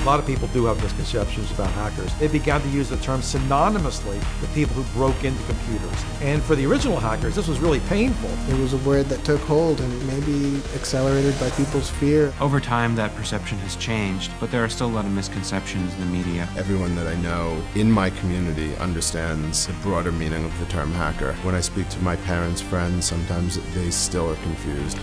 lot of people do have misconceptions about hackers. They began to use the term synonymously with people who broke into computers. And for the original hackers, this was really painful. It was a word that took hold and maybe accelerated by people's fear. Over time, that perception has changed, but there are still a lot of misconceptions in the media. Everyone that I know in my community understands the broader meaning of the term hacker. When I speak to my parents' friends, sometimes they still are confused.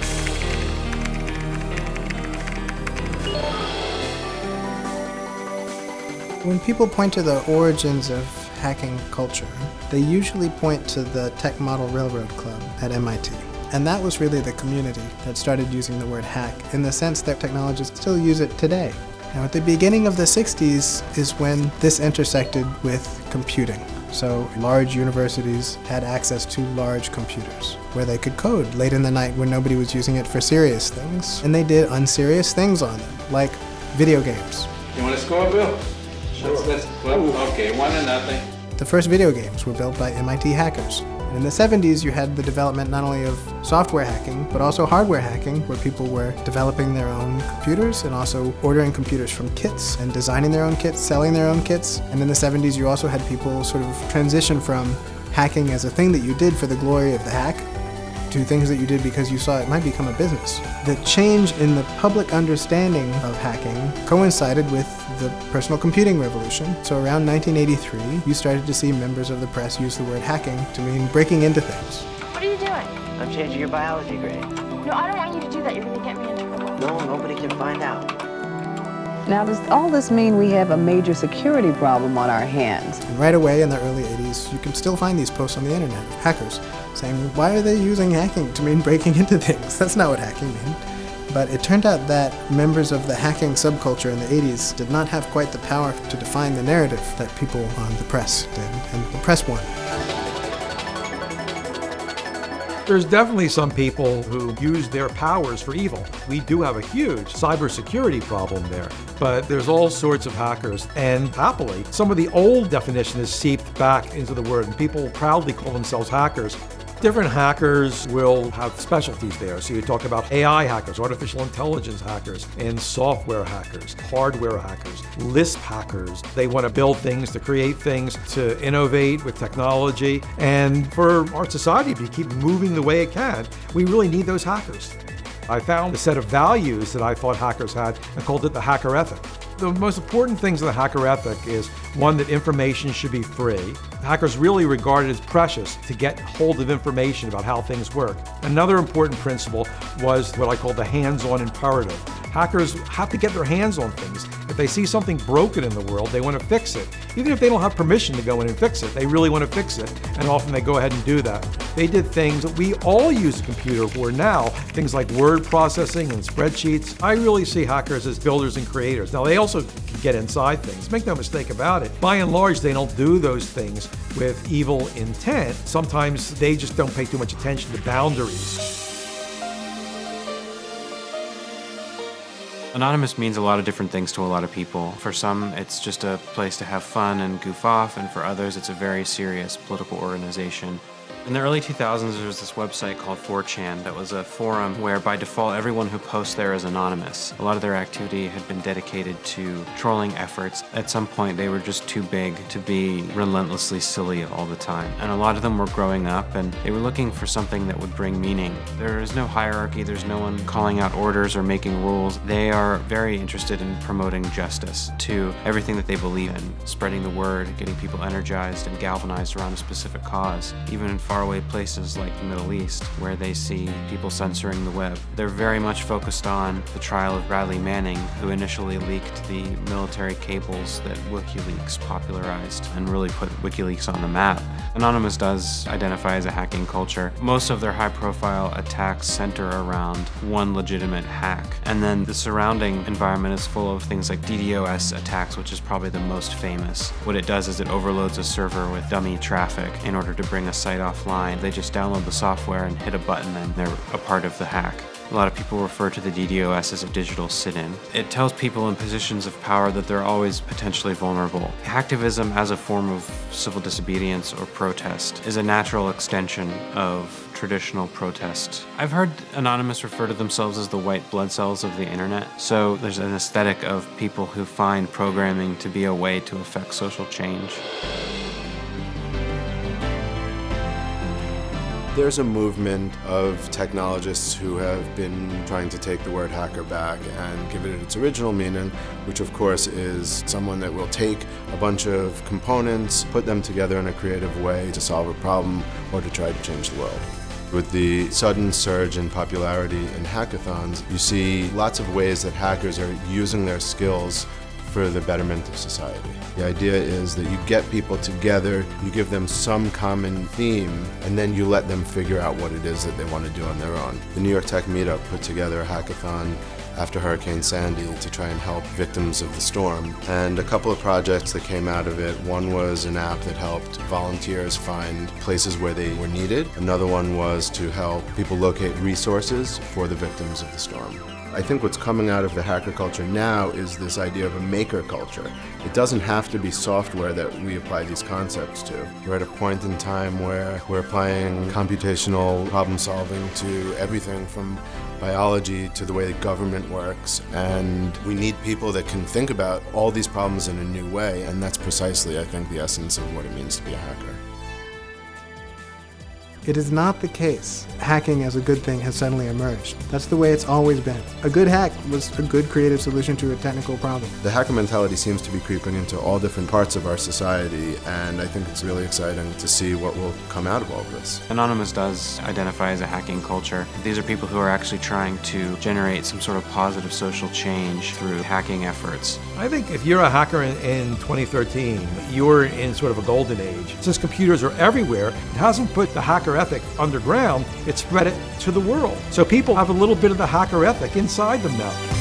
When people point to the origins of hacking culture, they usually point to the Tech Model Railroad Club at MIT. And that was really the community that started using the word hack in the sense that technologists still use it today. Now, at the beginning of the 60s is when this intersected with computing. So large universities had access to large computers where they could code late in the night when nobody was using it for serious things. And they did unserious things on them, like video games. You want to score, Bill? Sure. Okay, 1-0. The first video games were built by MIT hackers. And in the 70s, you had the development not only of software hacking, but also hardware hacking, where people were developing their own computers and also ordering computers from kits and designing their own kits, selling their own kits. And in the 70s, you also had people sort of transition from hacking as a thing that you did for the glory of the hack to things that you did because you saw it might become a business. The change in the public understanding of hacking coincided with the personal computing revolution. So around 1983, you started to see members of the press use the word hacking to mean breaking into things. What are you doing? I'm changing your biology grade. No, I don't want you to do that. You're going to get me in trouble. No, nobody can find out. Now, does all this mean we have a major security problem on our hands? And right away in the early 80s, you can still find these posts on the internet of hackers saying, why are they using hacking to mean breaking into things? That's not what hacking meant. But it turned out that members of the hacking subculture in the 80s did not have quite the power to define the narrative that people on the press did, and the press won. There's definitely some people who use their powers for evil. We do have a huge cybersecurity problem there, but there's all sorts of hackers, and happily, some of the old definition is seeped back into the word, and people proudly call themselves hackers. Different hackers will have specialties there. So you talk about AI hackers, artificial intelligence hackers, and software hackers, hardware hackers, Lisp hackers. They want to build things, to create things, to innovate with technology. And for our society to keep moving the way it can, we really need those hackers. I found a set of values that I thought hackers had and called it the hacker ethic. The most important things in the hacker ethic is, one, that information should be free. Hackers really regard it as precious to get hold of information about how things work. Another important principle was what I call the hands-on imperative. Hackers have to get their hands on things. If they see something broken in the world, they want to fix it. Even if they don't have permission to go in and fix it, they really want to fix it, and often they go ahead and do that. They did things that we all use a computer for now, things like word processing and spreadsheets. I really see hackers as builders and creators. Now, they also can get inside things. Make no mistake about it. By and large, they don't do those things with evil intent. Sometimes they just don't pay too much attention to boundaries. Anonymous means a lot of different things to a lot of people. For some, it's just a place to have fun and goof off, and for others, it's a very serious political organization. In the early 2000s, there was this website called 4chan that was a forum where by default everyone who posts there is anonymous. A lot of their activity had been dedicated to trolling efforts. At some point they were just too big to be relentlessly silly all the time. And a lot of them were growing up and they were looking for something that would bring meaning. There is no hierarchy, there's no one calling out orders or making rules. They are very interested in promoting justice to everything that they believe in, spreading the word, getting people energized and galvanized around a specific cause, even in faraway places like the Middle East, where they see people censoring the web. They're very much focused on the trial of Bradley Manning, who initially leaked the military cables that WikiLeaks popularized and really put WikiLeaks on the map. Anonymous does identify as a hacking culture. Most of their high-profile attacks center around one legitimate hack, and then the surrounding environment is full of things like DDoS attacks, which is probably the most famous. What it does is it overloads a server with dummy traffic in order to bring a site offline. They just download the software and hit a button and they're a part of the hack. A lot of people refer to the DDoS as a digital sit-in. It tells people in positions of power that they're always potentially vulnerable. Hacktivism as a form of civil disobedience or protest is a natural extension of traditional protest. I've heard Anonymous refer to themselves as the white blood cells of the internet. So there's an aesthetic of people who find programming to be a way to affect social change. There's a movement of technologists who have been trying to take the word hacker back and give it its original meaning, which of course is someone that will take a bunch of components, put them together in a creative way to solve a problem or to try to change the world. With the sudden surge in popularity in hackathons, you see lots of ways that hackers are using their skills for the betterment of society. The idea is that you get people together, you give them some common theme, and then you let them figure out what it is that they want to do on their own. The New York Tech Meetup put together a hackathon after Hurricane Sandy to try and help victims of the storm. And a couple of projects that came out of it. One was an app that helped volunteers find places where they were needed. Another one was to help people locate resources for the victims of the storm. I think what's coming out of the hacker culture now is this idea of a maker culture. It doesn't have to be software that we apply these concepts to. We're at a point in time where we're applying computational problem solving to everything from biology to the way the government works, and we need people that can think about all these problems in a new way, and that's precisely, I think, the essence of what it means to be a hacker. It is not the case hacking as a good thing has suddenly emerged. That's the way it's always been. A good hack was a good creative solution to a technical problem. The hacker mentality seems to be creeping into all different parts of our society, and I think it's really exciting to see what will come out of all of this. Anonymous does identify as a hacking culture. These are people who are actually trying to generate some sort of positive social change through hacking efforts. I think if you're a hacker in 2013, you're in sort of a golden age. Since computers are everywhere, it hasn't put the hacker ethic underground, it spread it to the world. So people have a little bit of the hacker ethic inside them now.